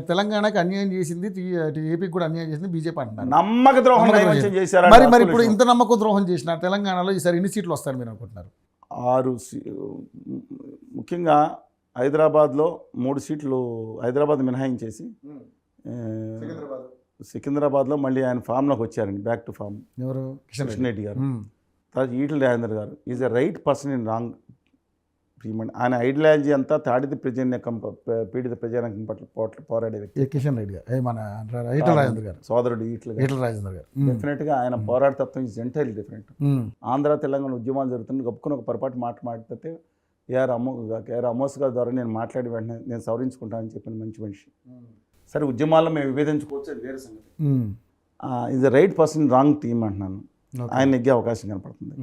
తెలంగాణకి అన్యాయం చేసింది, ఏపీకి కూడా అన్యాయం చేసింది బీజేపీ అంటున్నారు. నమ్మక ద్రోహం చేశారు. మరి ఇప్పుడు ఇంత నమ్మకం ద్రోహం చేసిన తెలంగాణలో ఈసారి ఎన్ని సీట్లు వస్తారని మీరు అనుకుంటున్నారు? 6 ముఖ్యంగా హైదరాబాద్లో 3 సీట్లు హైదరాబాద్ మినహాయించేసి సికింద్రాబాద్లో మళ్ళీ ఆయన ఫామ్లోకి వచ్చారండి, బ్యాక్ టు ఫామ్. ఎవరు? కిషన్ రెడ్డి గారు. తర్వాత ఈటల రాజేందర్ గారు is a right person in wrong treatment. ఆయన ఐడియాలజీ అంతా తాడిత పీడిత ప్రజానీకం పట్ల పోరాడే వ్యక్తి కిషన్ రెడ్డి గారు, మన ఈటల రాజేందర్ గారు సోదరుడు ఈటల రాజేందర్ గారు. డెఫినెట్గా ఆయన పోరాట తత్వం is entirely different. Andhra Telangana ఉద్యమాలు జరుగుతుంది, గొప్పకుని ఒక పొరపాటు మాట్లాడితే ఏఆర్ అమోస్ గారి ద్వారా నేను మాట్లాడి వెంటనే నేను సవరించుకుంటానని చెప్పిన మంచి మనిషి. సరే ఉద్యమాల్లో మేము విభేదించుకోవచ్చు, అది వేరే సంగతి. Is the right person wrong team అంటున్నాను. ఆయన నెగ్గే అవకాశం కనపడుతుంది.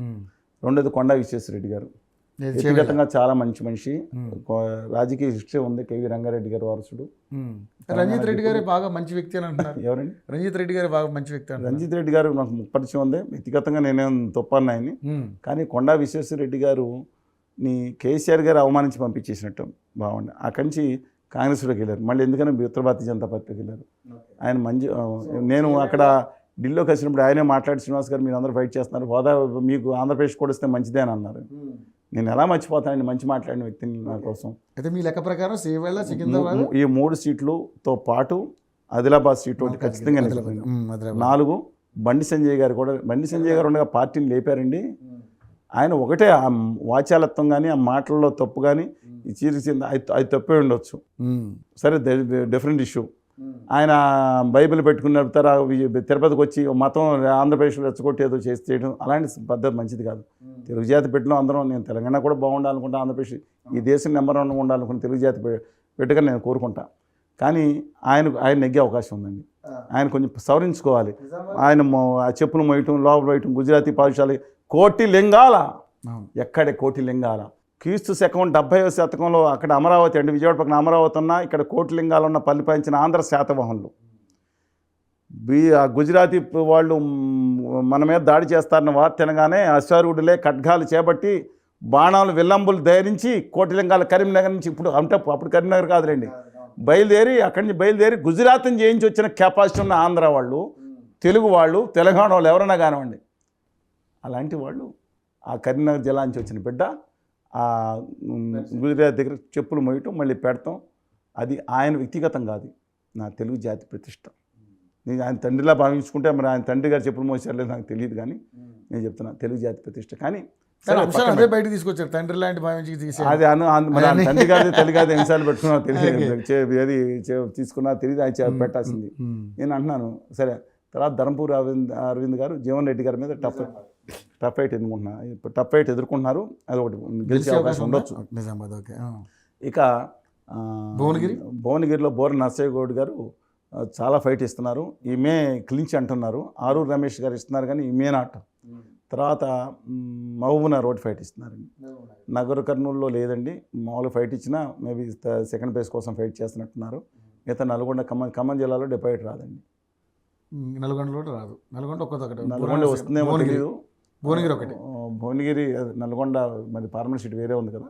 రెండోది కొండా విశ్వేశ్వరరెడ్డి గారు, వ్యక్తిగతంగా చాలా మంచి మనిషి, రాజకీయ హిస్టరీ ఉంది. కేవీ రంగారెడ్డి గారు వారసుడు. రంజిత్ రెడ్డి గారు బాగా మంచి వ్యక్తి అని అంటున్నారు. ఎవరండి? రంజిత్ రెడ్డి గారు బాగా మంచి వ్యక్తి. రంజిత్ రెడ్డి గారు నాకు పరిచయం ఉంది, వ్యక్తిగతంగా నేనేం తొప్పను ఆయన్ని. కానీ కొండా విశ్వేశ్వరరెడ్డి గారు నీ కేసీఆర్ గారు అవమానించి పంపించేసినట్టు బాగుంది. అక్కడి నుంచి కాంగ్రెస్లోకి వెళ్ళారు, మళ్ళీ ఎందుకని ఉత్తర భారతీయ జనతా పార్టీకి వెళ్ళారు. ఆయన మంచి, నేను అక్కడ ఢిల్లీలోకి వచ్చినప్పుడు ఆయనే మాట్లాడి శ్రీనివాస్ గారు మీరు అందరూ ఫైట్ చేస్తున్నారు, హోదా మీకు ఆంధ్రప్రదేశ్ కూడా ఇస్తే మంచిదే అని అన్నారు. నేను ఎలా మర్చిపోతానండి మంచి మాట్లాడిన వ్యక్తిని నా కోసం. అయితే మీ లెక్క ప్రకారం సేవేళ సికింద్రాబాద్ ఈ 3 సీట్లతో పాటు ఆదిలాబాద్ సీట్ ఒకటి ఖచ్చితంగా 4 బండి సంజయ్ గారు కూడా, బండి సంజయ్ గారు ఉండగా పార్టీని లేపారండి. ఆయన ఒకటే ఆ వాచాలత్వం కానీ ఆ మాటల్లో తప్పు కానీ చీరిచింది అది తప్పే ఉండొచ్చు, సరే డిఫరెంట్ ఇష్యూ. ఆయన బైబిల్ పెట్టుకున్న తిరుపతికి వచ్చి మతం ఆంధ్రప్రదేశ్లో రెచ్చగొట్టి ఏదో చేయడం అలాంటి పద్ధతి మంచిది కాదు. తెలుగు జాతి పెట్టిన అందరం, నేను తెలంగాణ కూడా బాగుండాలనుకుంటా, ఆంధ్రప్రదేశ్ ఈ దేశం నెంబర్ 1 ఉండాలనుకుంటే తెలుగు జాతి పెట్టుగా నేను కోరుకుంటా. కానీ ఆయన నెగ్గే అవకాశం ఉందండి. ఆయన కొంచెం సవరించుకోవాలి. ఆయన చెప్పులు మోయటం, లోపల వేయటం, గుజరాతీ పాఠశాల కోటి లింగాల, ఎక్కడే కోటి లింగాల. క్రీస్తు శకం 70వ శతకంలో అక్కడ అమరావతి అండి, విజయవాడ పక్కన అమరావతి ఉన్న ఇక్కడ కోటి లింగాలు ఉన్న పరిపాలించిన ఆంధ్ర శాతవాహనులు. గుజరాతీ వాళ్ళు మన మీద దాడి చేస్తారన్న వార్త అనగానే అశ్వారూఢులే ఖడ్గాలు చేపట్టి బాణాలు విల్లంబులు ధరించి కోటిలింగాల కరీంనగర్ నుంచి, ఇప్పుడు అంటే అప్పుడు కరీంనగర్ కాదులేండి, అక్కడి నుంచి బయలుదేరి గుజరాత్ని జయించి వచ్చిన కెపాసిటీ ఉన్న ఆంధ్ర వాళ్ళు, తెలుగు వాళ్ళు, తెలంగాణ వాళ్ళు ఎవరైనా కానివ్వండి, అలాంటి వాళ్ళు ఆ కరీంనగర్ జిల్లా నుంచి వచ్చిన బిడ్డ ఆ గుజరాత్ దగ్గర చెప్పులు మోయటం మళ్ళీ పెడతాం, అది ఆయన వ్యక్తిగతం కాదు, నా తెలుగు జాతి ప్రతిష్ట. నేను ఆయన తండ్రిలా భావించుకుంటే మరి ఆయన తండ్రి గారు చెప్పులు మోసారలేదు నాకు తెలియదు, కానీ నేను చెప్తున్నా తెలుగు జాతి ప్రతిష్ట. కానీ అదే బయట తీసుకొచ్చారు, తండ్రి లాంటి భావించి తీసి అది తండ్రి గారి తల్లి గారి ఎన్నిసార్లు పెట్టుకున్నా తెలియదు, ఏది తీసుకున్నా తెలియదు, ఆయన పెట్టాల్సింది. నేను అంటున్నాను సరే. తర్వాత ధర్మపూర్ అరవింద్ గారు జీవన్ రెడ్డి గారి మీద టఫ్ ఫైట్ ఎదుర్కొంటున్నారు. అది ఒకటి గెలిచే అవకాశం ఉండొచ్చు. ఇక భువనగిరిలో బోర నర్సయ్య గౌడ్ గారు చాలా ఫైట్ ఇస్తున్నారు. ఈమె క్లించ్ అంటున్నారు. ఆరూరు రమేష్ గారు ఇస్తున్నారు, కానీ ఈమె నాట్. తర్వాత మహబూబ్నగర్ రోడ్ ఫైట్ ఇస్తున్నారండి. నగర కర్నూలులో లేదండి, మామూలుగా ఫైట్ ఇచ్చినా మేబీ సెకండ్ ప్లేస్ కోసం ఫైట్ చేస్తున్నట్టున్నారు. మిగతా నల్గొండ ఖమ్మం జిల్లాలో డిపాయిట్ రాదండి. నల్గొండలో రాదు, నల్గొండ వస్తుందేమో తెలియదు. భువనగిరి ఒకటి, భువనగిరి నల్గొండ మరి పార్లమెంట్ సీట్ వేరే ఉంది కదా,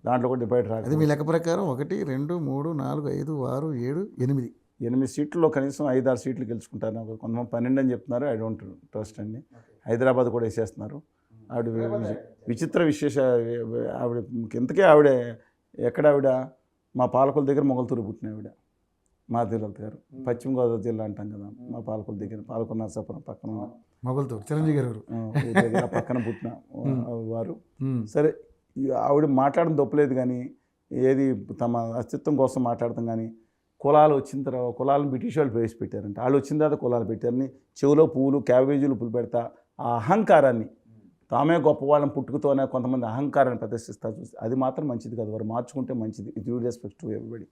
దాంట్లో కూడా డిపాయిట్ రాదు. అది మీ లెక్క ప్రకారం 1, 2, 3, 4, 5, 6, 7, 8 సీట్లలో కనీసం 5-6 సీట్లు గెలుచుకుంటారు. కొంతమంది 12 అని చెప్తున్నారు, ఐ డోంట్ ట్రస్ట్ అండి. హైదరాబాద్ కూడా వేసేస్తున్నారు. ఆవిడ విచిత్ర విశేష ఆవిడ ఇంతకే ఆవిడ ఆవిడ మా పాలకుల దగ్గర మొగల్తూరు పుట్టిన ఆవిడ, మాధవీలత గారు, పశ్చిమ గోదావరి జిల్లా అంటాం కదా, మా పాలకుల దగ్గర పాలకుల నరసాపురం పక్కన మొగల్తూరు చిరంజీవి గారు పక్కన పుట్టిన వారు. సరే ఆవిడ మాట్లాడడం తప్పులేదు, కానీ ఏది తమ అస్తిత్వం కోసం మాట్లాడతాం. కానీ కులాలు వచ్చిన తర్వాత కులాలను బ్రిటిష్ వాళ్ళు ప్రవేశపెట్టారంట, వాళ్ళు వచ్చిన తర్వాత కులాలు పెట్టారని చెవులో పువ్వులు క్యాబేజీలు పువ్వులు పెడతా ఆ అహంకారాన్ని, తామే గొప్పవాళ్ళని పుట్టుకతోనే కొంతమంది అహంకారాన్ని ప్రదర్శిస్తారు చూసి, అది మాత్రం మంచిది కాదు. వారు మార్చుకుంటే మంచిది. With due respect to everybody.